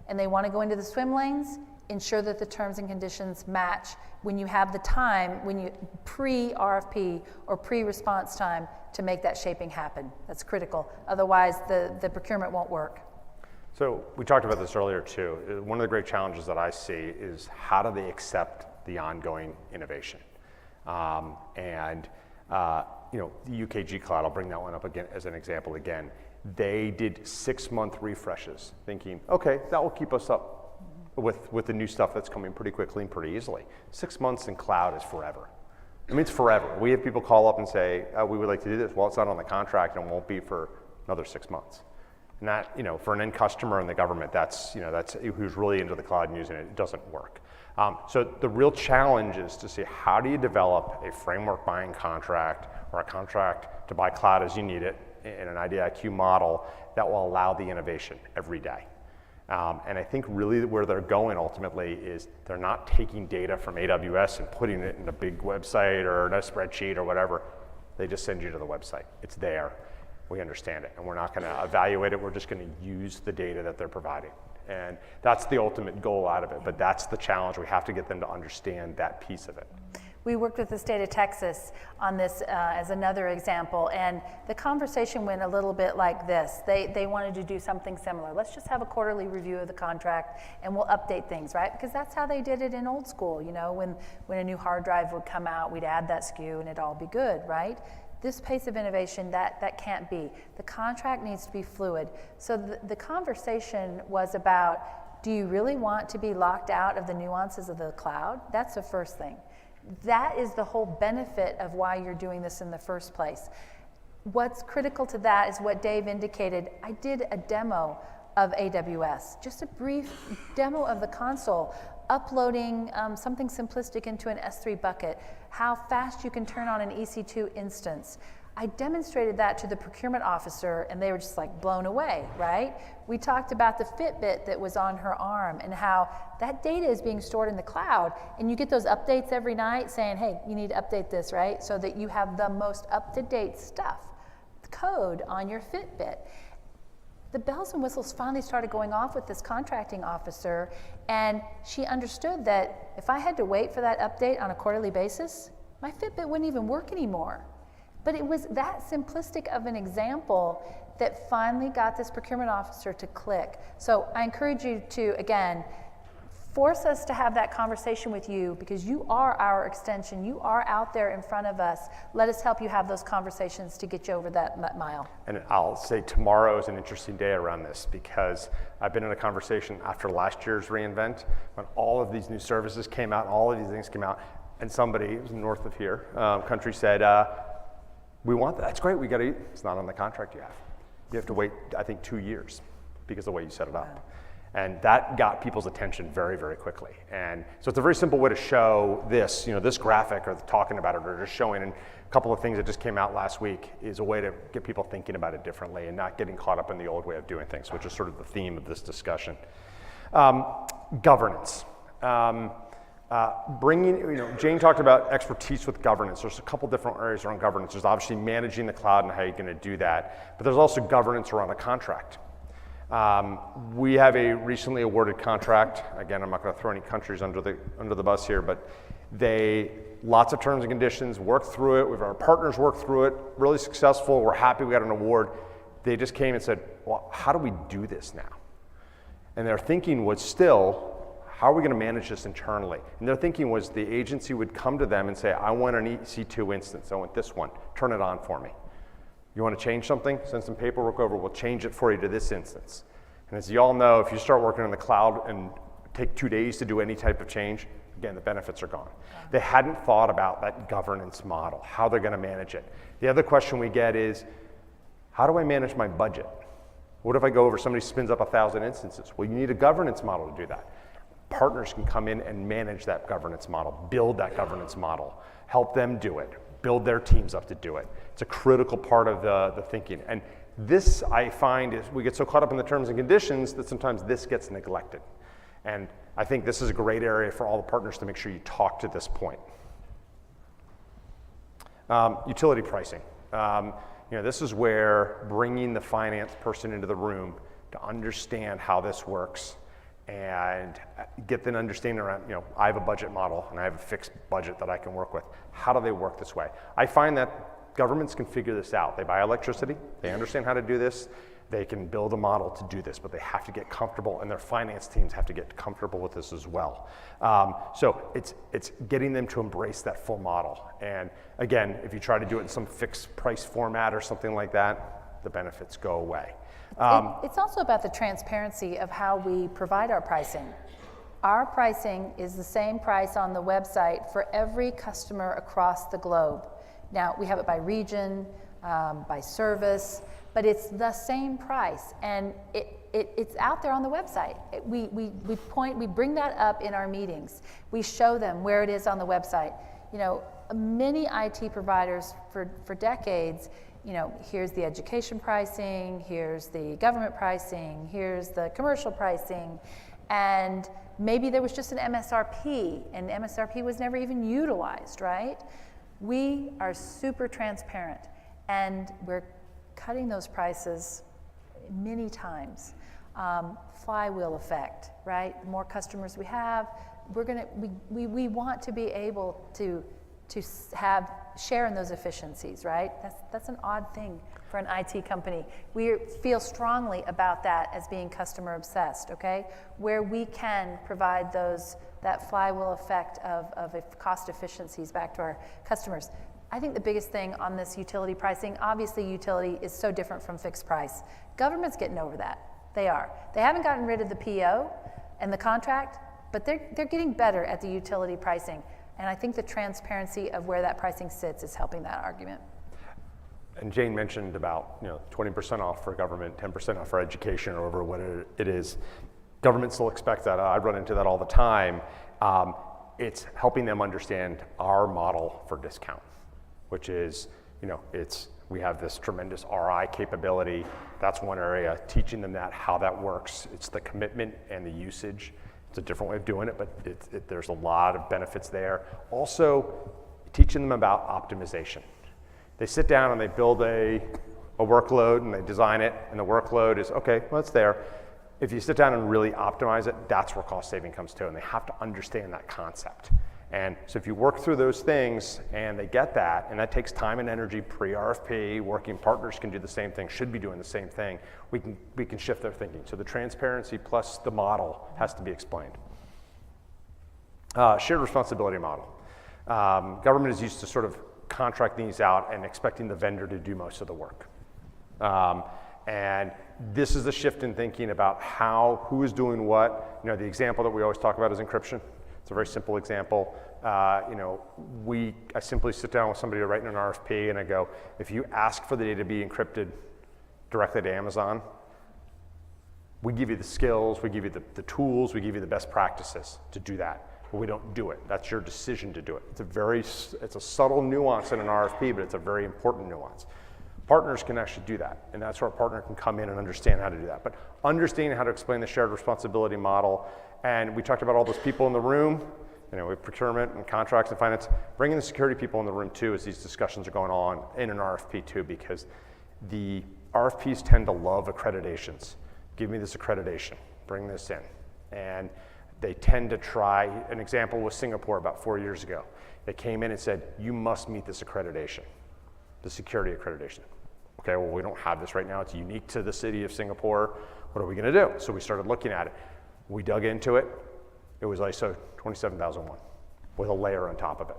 S2: and they want to go into the swim lanes, ensure that the terms and conditions match when you have the time, when you pre-RFP or pre-response time to make that shaping happen. That's critical. Otherwise, the procurement won't work.
S1: So we talked about this earlier too. One of the great challenges that I see is how do they accept the ongoing innovation? The UKG Cloud, I'll bring that one up again as an example again. They did 6-month refreshes, thinking, okay, that will keep us up with the new stuff that's coming pretty quickly and pretty easily. 6 months in cloud is forever. I mean, it's forever. We have people call up and say, we would like to do this. Well, it's not on the contract and won't be for another 6 months. And that, for an end customer in the government, that's who's really into the cloud and using it, it doesn't work. So the real challenge is to see how do you develop a framework buying contract or a contract to buy cloud as you need it in an IDIQ model that will allow the innovation every day. And I think really where they're going ultimately is they're not taking data from AWS and putting it in a big website or in a spreadsheet or whatever. They just send you to the website. It's there. We understand it. And we're not going to evaluate it. We're just going to use the data that they're providing. And that's the ultimate goal out of it. But that's the challenge. We have to get them to understand that piece of it.
S2: We worked with the state of Texas on this as another example, and the conversation went a little bit like this. They wanted to do something similar. Let's just have a quarterly review of the contract and we'll update things, right? Because that's how they did it in old school. When a new hard drive would come out, we'd add that SKU and it'd all be good, right? This pace of innovation, that can't be. The contract needs to be fluid. So the conversation was about, do you really want to be locked out of the nuances of the cloud? That's the first thing. That is the whole benefit of why you're doing this in the first place. What's critical to that is what Dave indicated. I did a demo of AWS, just a brief demo of the console, uploading something simplistic into an S3 bucket, how fast you can turn on an EC2 instance. I demonstrated that to the procurement officer and they were just like blown away, right? We talked about the Fitbit that was on her arm and how that data is being stored in the cloud and you get those updates every night saying, hey, you need to update this, right? So that you have the most up-to-date stuff, code on your Fitbit. The bells and whistles finally started going off with this contracting officer and she understood that if I had to wait for that update on a quarterly basis, my Fitbit wouldn't even work anymore. But it was that simplistic of an example that finally got this procurement officer to click. So I encourage you to, again, force us to have that conversation with you because you are our extension. You are out there in front of us. Let us help you have those conversations to get you over that mile. And
S1: I'll say tomorrow is an interesting day around this because I've been in a conversation after last year's reInvent when all of these new services came out, all of these things came out, and somebody, it was north of here, country said, we want that. That's great. We got to eat. It's not on the contract you have. You have to wait, I think, 2 years because of the way you set it up.
S2: Wow.
S1: And that got people's attention very, very quickly. And so it's a very simple way to show this, this graphic or talking about it or just showing. And a couple of things that just came out last week is a way to get people thinking about it differently and not getting caught up in the old way of doing things, which is sort of the theme of this discussion. Governance. Jane talked about expertise with governance. There's a couple different areas around governance. There's obviously managing the cloud and how you're going to do that, but there's also governance around a contract. We have a recently awarded contract. Again, I'm not going to throw any countries under the bus here, but lots of terms and conditions, worked through it. We've our partners worked through it, really successful. We're happy we got an award. They just came and said, well, how do we do this now? And their thinking was still, how are we going to manage this internally? And their thinking was the agency would come to them and say, I want an EC2 instance. I want this one. Turn it on for me. You want to change something? Send some paperwork over. We'll change it for you to this instance. And as you all know, if you start working in the cloud and take 2 days to do any type of change, again, the benefits are gone. They hadn't thought about that governance model, how they're going to manage it. The other question we get is, how do I manage my budget? What if I go over, somebody spins up 1,000 instances? Well, you need a governance model to do that. Partners can come in and manage that governance model, build that governance model, help them do it, build their teams up to do it. It's a critical part of the thinking. And this, I find, is we get so caught up in the terms and conditions that sometimes this gets neglected. And I think this is a great area for all the partners to make sure you talk to this point. Utility pricing. This is where bringing the finance person into the room to understand how this works and get an understanding around, I have a budget model and I have a fixed budget that I can work with. How do they work this way? I find that governments can figure this out. They buy electricity, they understand how to do this, they can build a model to do this, but they have to get comfortable, and their finance teams have to get comfortable with this as well. So it's getting them to embrace that full model. And again, if you try to do it in some fixed price format or something like that, the benefits go away.
S2: It's also about the transparency of how we provide our pricing. Our pricing is the same price on the website for every customer across the globe. Now, we have it by region, by service, but it's the same price, and it's out there on the website. We bring that up in our meetings. We show them where it is on the website. Many IT providers for decades, here's the education pricing, here's the government pricing, here's the commercial pricing, and maybe there was just an MSRP, and MSRP was never even utilized, right? We are super transparent, and we're cutting those prices many times. Flywheel effect, right? The more customers we have, we want to be able to share in those efficiencies, right? That's an odd thing for an IT company. We feel strongly about that as being customer obsessed, okay? Where we can provide that flywheel effect of cost efficiencies back to our customers. I think the biggest thing on this utility pricing, obviously utility is so different from fixed price. Government's getting over that. They are. They haven't gotten rid of the PO and the contract, but they're getting better at the utility pricing. And I think the transparency of where that pricing sits is helping that argument.
S1: And Jane mentioned about 20% off for government, 10% off for education, or over what it is. Governments still expect that. I run into that all the time. It's helping them understand our model for discount, which is, we have this tremendous RI capability. That's one area, teaching them how that works. It's the commitment and the usage. It's a different way of doing it, but there's a lot of benefits there. Also, teaching them about optimization. They sit down and they build a workload and they design it, and the workload is, okay, well, it's there. If you sit down and really optimize it, that's where cost saving comes to, and they have to understand that concept. And so if you work through those things and they get that, and that takes time and energy, pre-RFP, working partners can do the same thing, should be doing the same thing, we can shift their thinking. So the transparency plus the model has to be explained. Shared responsibility model. Government is used to sort of contracting these out and expecting the vendor to do most of the work. And this is a shift in thinking about who is doing what. The example that we always talk about is encryption. It's a very simple example. I simply sit down with somebody writing an RFP and I go, if you ask for the data to be encrypted directly to Amazon, we give you the skills, we give you the tools, we give you the best practices to do that. But we don't do it. That's your decision to do it. It's a subtle nuance in an RFP, but it's a very important nuance. Partners can actually do that, and that's where a partner can come in and understand how to do that. But understanding how to explain the shared responsibility model, and we talked about all those people in the room, with procurement and contracts and finance, bringing the security people in the room too as these discussions are going on in an RFP too, because the RFPs tend to love accreditations. Give me this accreditation, bring this in. And they tend to try, an example was Singapore about 4 years ago. They came in and said, you must meet this accreditation, the security accreditation. Okay, well, we don't have this right now. It's unique to the city of Singapore. What are we gonna do? So we started looking at it. We dug into it. It was ISO 27001 with a layer on top of it.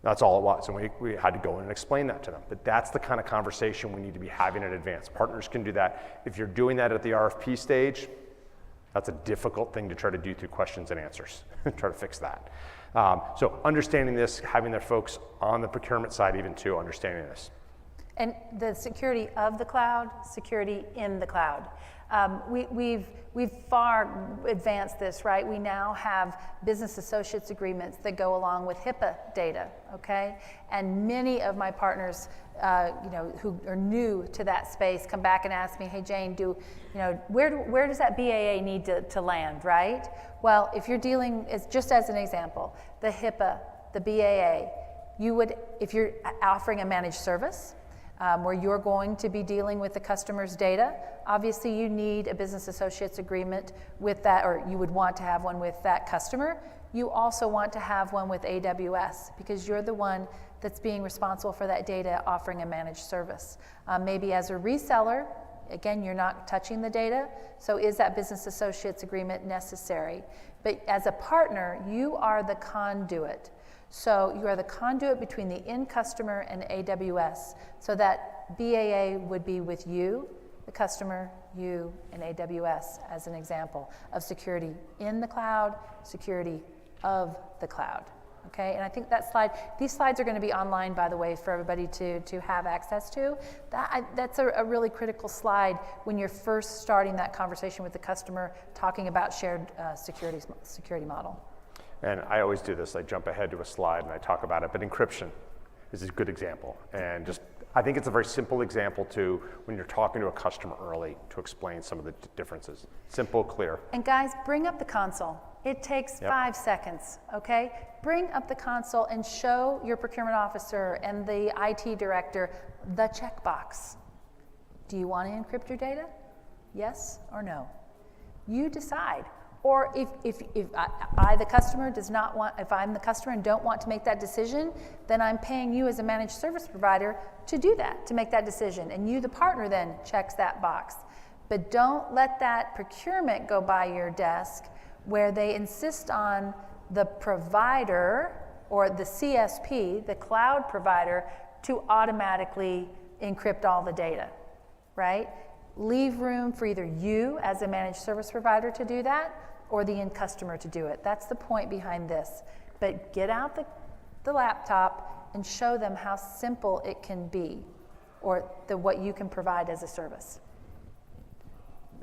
S1: That's all it was, and we had to go in and explain that to them. But that's the kind of conversation we need to be having in advance. Partners can do that. If you're doing that at the RFP stage, that's a difficult thing to try to do through questions and answers, try to fix that. So understanding this, having their folks on the procurement side even too, understanding this.
S2: And the security of the cloud, security in the cloud. We've far advanced this, right? We now have business associates agreements that go along with HIPAA data, okay? And many of my partners, who are new to that space, come back and ask me, hey Jane, where does that BAA need to land, right? Well, if you're dealing, just as an example, the HIPAA, the BAA, if you're offering a managed service, where you're going to be dealing with the customer's data, obviously you need a business associates agreement with that, or you would want to have one with that customer. You also want to have one with AWS because you're the one that's being responsible for that data offering a managed service. Maybe as a reseller, again, you're not touching the data, so is that business associates agreement necessary? But as a partner, you are the conduit. So you are the conduit between the end customer and AWS. So that BAA would be with you, the customer, you, and AWS as an example of security in the cloud, security of the cloud. Okay, and I think these slides are going to be online, by the way, for everybody to have access to. That's a really critical slide when you're first starting that conversation with the customer, talking about shared security model.
S1: And I always do this, I jump ahead to a slide and I talk about it, but encryption is a good example. And I think it's a very simple example to when you're talking to a customer early to explain some of the differences. Simple, clear.
S2: And guys, bring up the console. It takes 5 seconds, okay? Bring up the console and show your procurement officer and the IT director the checkbox. Do you want to encrypt your data? Yes or no? You decide. Or if I, the customer, if I'm the customer and don't want to make that decision, then I'm paying you as a managed service provider to do that, to make that decision. And you, the partner, then checks that box. But don't let that procurement go by your desk where they insist on the provider or the CSP, the cloud provider, to automatically encrypt all the data, right? Leave room for either you as a managed service provider to do that or the end customer to do it. That's the point behind this. But get out the laptop and show them how simple it can be or what you can provide as a service.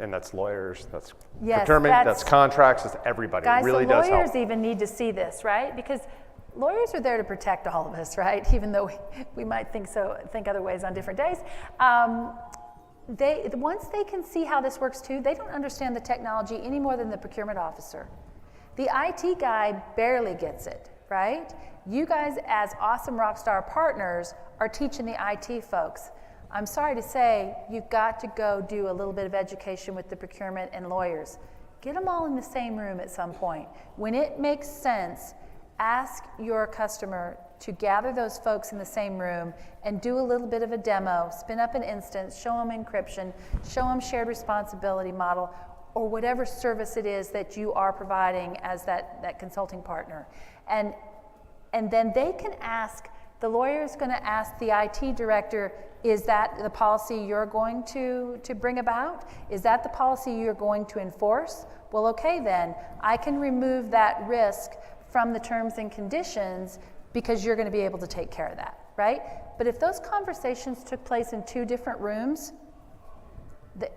S1: And that's lawyers, that's procurement, that's contracts, that's everybody.
S2: Guys,
S1: it really does help.
S2: Lawyers even need to see this, right? Because lawyers are there to protect all of us, right? Even though we might think other ways on different days. Once they can see how this works too, they don't understand the technology any more than the procurement officer. The IT guy barely gets it, right? You guys as awesome rockstar partners are teaching the IT folks. I'm sorry to say, you've got to go do a little bit of education with the procurement and lawyers. Get them all in the same room at some point. When it makes sense, ask your customer to gather those folks in the same room and do a little bit of a demo, spin up an instance, show them encryption, show them shared responsibility model, or whatever service it is that you are providing as that consulting partner. And then they can ask, the lawyer is going to ask the IT director, is that the policy you're going to bring about? Is that the policy you're going to enforce? Well, okay then, I can remove that risk from the terms and conditions because you're going to be able to take care of that, right? But if those conversations took place in 2 different rooms,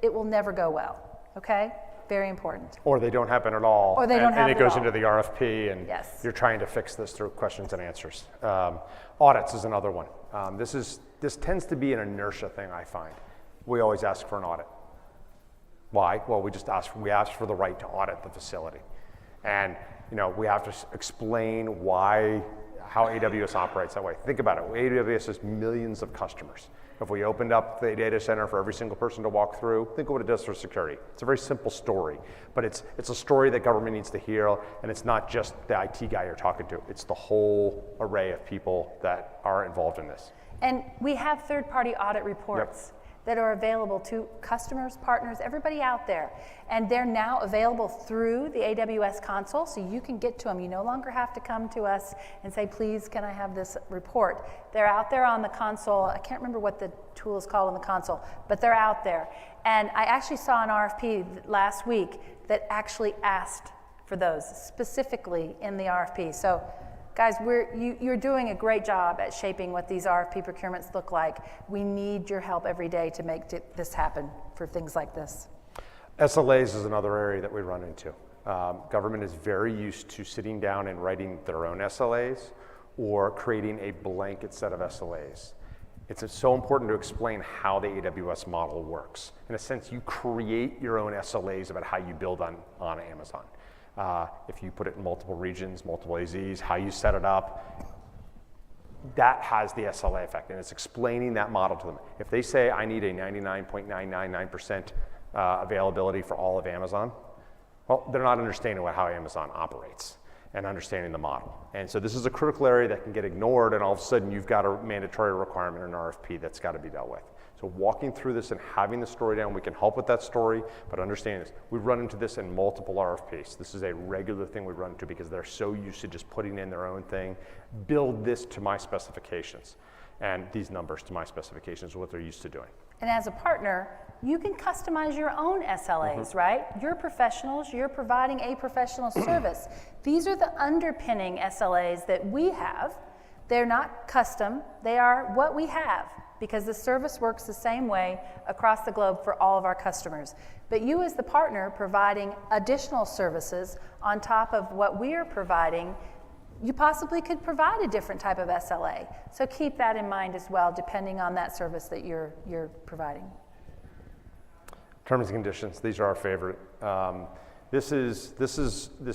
S2: it will never go well, okay? Very important.
S1: Or they don't happen at all.
S2: Or they don't happen at all.
S1: And it goes into the RFP and you're trying to fix this through questions and answers. Audits is another one. This tends to be an inertia thing, I find. We always ask for an audit. Why? Well, we ask for the right to audit the facility. And we have to explain how AWS operates that way. Think about it. AWS has millions of customers. If we opened up the data center for every single person to walk through, think of what it does for security. It's a very simple story, but it's a story that government needs to hear, and it's not just the IT guy you're talking to. It's the whole array of people that are involved in this.
S2: And we have third-party audit reports that are available to customers, partners, everybody out there. And they're now available through the AWS console, so you can get to them. You no longer have to come to us and say, please, can I have this report? They're out there on the console. I can't remember what the tool is called on the console, but they're out there. And I actually saw an RFP last week that actually asked for those specifically in the RFP. So guys, you're doing a great job at shaping what these RFP procurements look like. We need your help every day to make this happen for things like this.
S1: SLAs is another area that we run into. Government is very used to sitting down and writing their own SLAs or creating a blanket set of SLAs. It's so important to explain how the AWS model works. In a sense, you create your own SLAs about how you build on Amazon. If you put it in multiple regions, multiple AZs, how you set it up, that has the SLA effect, and it's explaining that model to them. If they say, I need a 99.999% availability for all of Amazon, well, they're not understanding how Amazon operates and understanding the model. And so this is a critical area that can get ignored, and all of a sudden you've got a mandatory requirement in an RFP that's got to be dealt with. So walking through this and having the story down, we can help with that story, but understand this. We run into this in multiple RFPs. This is a regular thing we run into because they're so used to just putting in their own thing. Build this to my specifications, and these numbers to my specifications is what they're used to doing.
S2: And as a partner, you can customize your own SLAs, right? You're professionals, you're providing a professional service. These are the underpinning SLAs that we have. They're not custom, they are what we have, because the service works the same way across the globe for all of our customers. But you as the partner providing additional services on top of what we are providing, you possibly could provide a different type of SLA. So keep that in mind as well, depending on that service that you're providing.
S1: Terms and conditions, these are our favorite. This is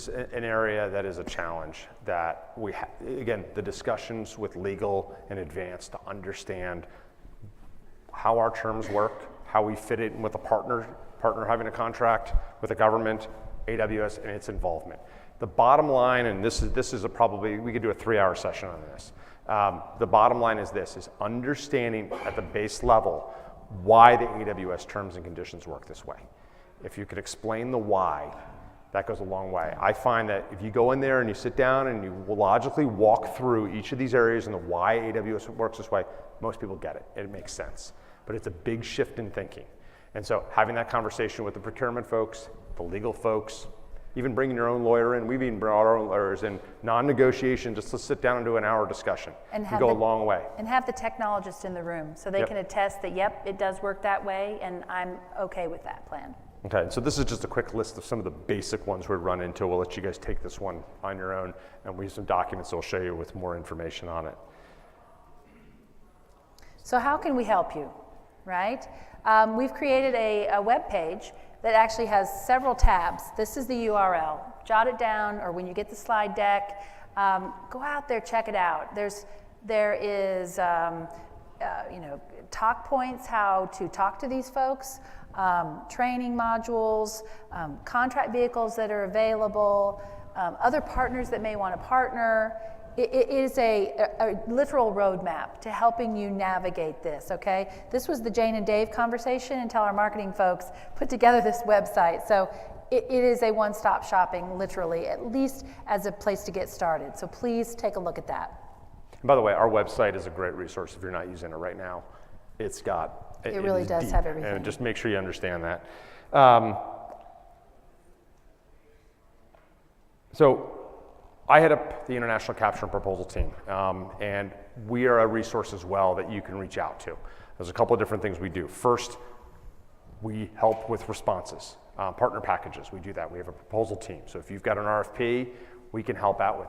S1: an area that is a challenge that we again, the discussions with legal in advance to understand how our terms work, how we fit it in with a partner having a contract with a government, AWS, and its involvement. The bottom line, and this is probably, we could do a 3-hour session on this. The bottom line is this, is understanding at the base level why the AWS terms and conditions work this way. If you could explain the why, that goes a long way. I find that if you go in there and you sit down and you logically walk through each of these areas and the why AWS works this way, most people get it. It makes sense. But it's a big shift in thinking. And so having that conversation with the procurement folks, the legal folks, even bringing your own lawyer in. We've even brought our own lawyers in, non-negotiation, just to sit down and do an hour discussion. And go a long way.
S2: And have the technologist in the room so they can attest that, yep, it does work that way, and I'm okay with that plan.
S1: Okay, so this is just a quick list of some of the basic ones we run into. We'll let you guys take this one on your own, and we have some documents that will show you with more information on it.
S2: So how can we help you, right? We've created a web page that actually has several tabs. This is the URL. Jot it down, or when you get the slide deck, go out there, check it out. There is talk points, how to talk to these folks, training modules, contract vehicles that are available, other partners that may want to partner. It is a literal roadmap to helping you navigate this, okay? This was the Jane and Dave conversation until our marketing folks put together this website. So it is a one-stop shopping, literally, at least as a place to get started. So please take a look at that.
S1: And by the way, our website is a great resource if you're not using it right now. It
S2: really does
S1: deep,
S2: have everything.
S1: and just make sure you understand that. So I head up the International Capture and Proposal team, and we are a resource as well that you can reach out to. There's a couple of different things we do. First, we help with responses, partner packages. We do that. We have a proposal team. So if you've got an RFP, we can help out with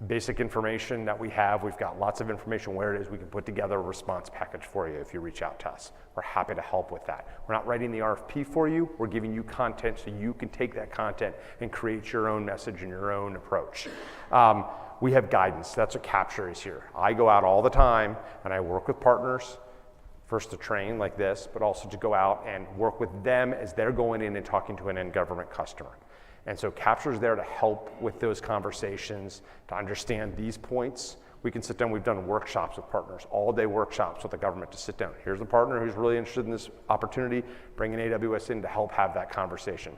S1: basic information that we have. We've got lots of information where it is. We can put together a response package for you if you reach out to us. We're happy to help with that. We're not writing the RFP for you. We're giving you content so you can take that content and create your own message and your own approach. We have guidance. That's what Capture is here. I go out all the time and I work with partners, first to train like this, but also to go out and work with them as they're going in and talking to an end government customer. And so Capture is there to help with those conversations, to understand these points. We can sit down, we've done workshops with partners, all-day workshops with the government to sit down. Here's the partner who's really interested in this opportunity, bringing AWS in to help have that conversation.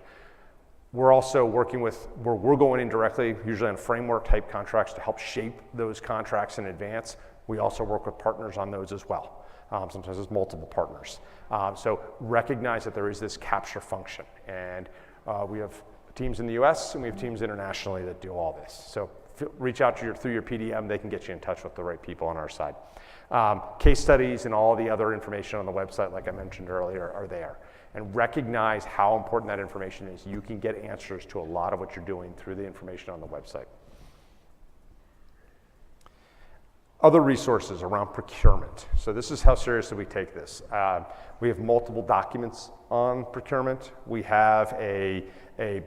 S1: We're also working with, where we're going in directly, usually on framework type contracts to help shape those contracts in advance. We also work with partners on those as well. Sometimes there's multiple partners. So recognize that there is this capture function. And we have teams in the US and we have teams internationally that do all this. So reach out to through your PDM, they can get you in touch with the right people on our side. Case studies and all the other information on the website, like I mentioned earlier, are there. And recognize how important that information is. You can get answers to a lot of what you're doing through the information on the website. Other resources around procurement. So this is how seriously we take this. We have multiple documents on procurement. We have a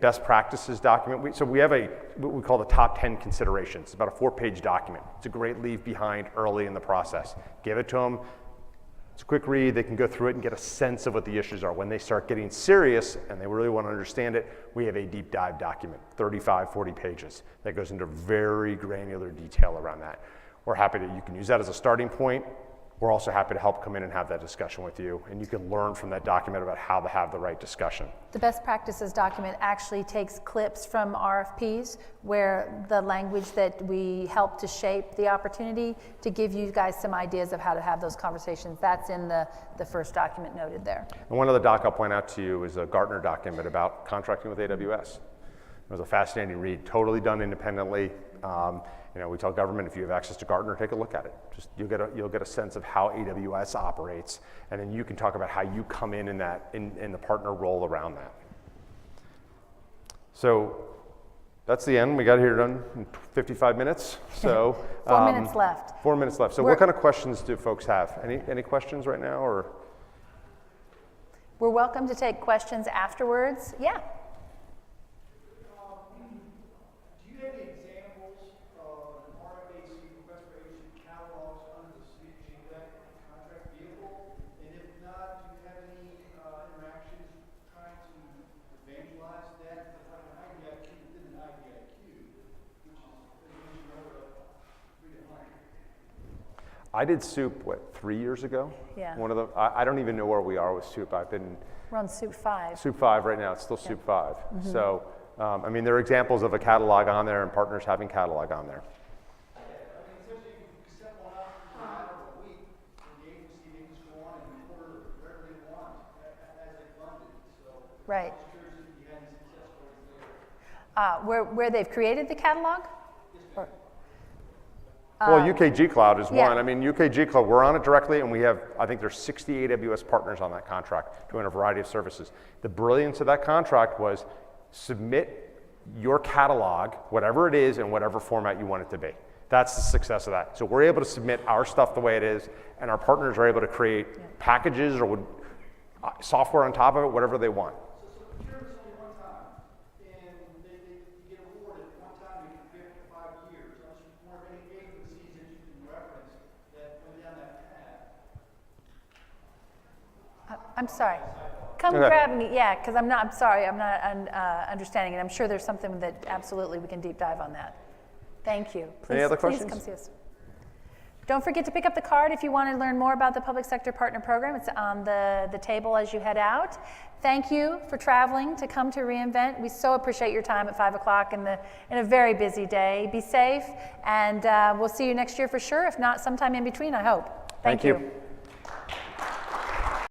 S1: best practices document. So we have what we call the top 10 considerations. It's about a 4-page document. It's a great leave behind early in the process. Give it to them. It's a quick read, they can go through it and get a sense of what the issues are. When they start getting serious and they really want to understand it, we have a deep dive document, 35, 40 pages, that goes into very granular detail around that. We're happy that you can use that as a starting point. We're also happy to help come in and have that discussion with you, and you can learn from that document about how to have the right discussion.
S2: The best practices document actually takes clips from RFPs where the language that we help to shape the opportunity to give you guys some ideas of how to have those conversations. That's in the first document noted there.
S1: And one other doc I'll point out to you is a Gartner document about contracting with AWS. It was a fascinating read, totally done independently. We tell government, if you have access to Gartner, take a look at it. Just you'll get a sense of how AWS operates, and then you can talk about how you come in the partner role around that. So that's the end. We got here done in 55 minutes. So
S2: 4 minutes left.
S1: 4 minutes left. So what kind of questions do folks have? Any questions right now, or?
S2: We're welcome to take questions afterwards. Yeah.
S1: I did SOUP, 3 years ago?
S2: Yeah.
S1: I don't even know where we are with SOUP.
S2: We're on SOUP 5.
S1: SOUP 5 right now, it's still SOUP 5. Mm-hmm. So, there are examples of a catalog on there and partners having catalog on there.
S2: Right. Where they've created the catalog?
S1: Well, UKG Cloud is one. Yeah. UKG Cloud, we're on it directly, and we have, I think there's 60 AWS partners on that contract doing a variety of services. The brilliance of that contract was submit your catalog, whatever it is, in whatever format you want it to be. That's the success of that. So we're able to submit our stuff the way it is, and our partners are able to create packages or software on top of it, whatever they want.
S2: I'm sorry. Come grab me, yeah, because I'm not understanding it. I'm sure there's something that absolutely we can deep dive on that. Thank you.
S1: Any other questions?
S2: Please come see us. Don't forget to pick up the card if you want to learn more about the Public Sector Partner Program. It's on the table as you head out. Thank you for traveling to come to reInvent. We so appreciate your time at 5 o'clock in a very busy day. Be safe, and we'll see you next year for sure, if not sometime in between, I hope. Thank you.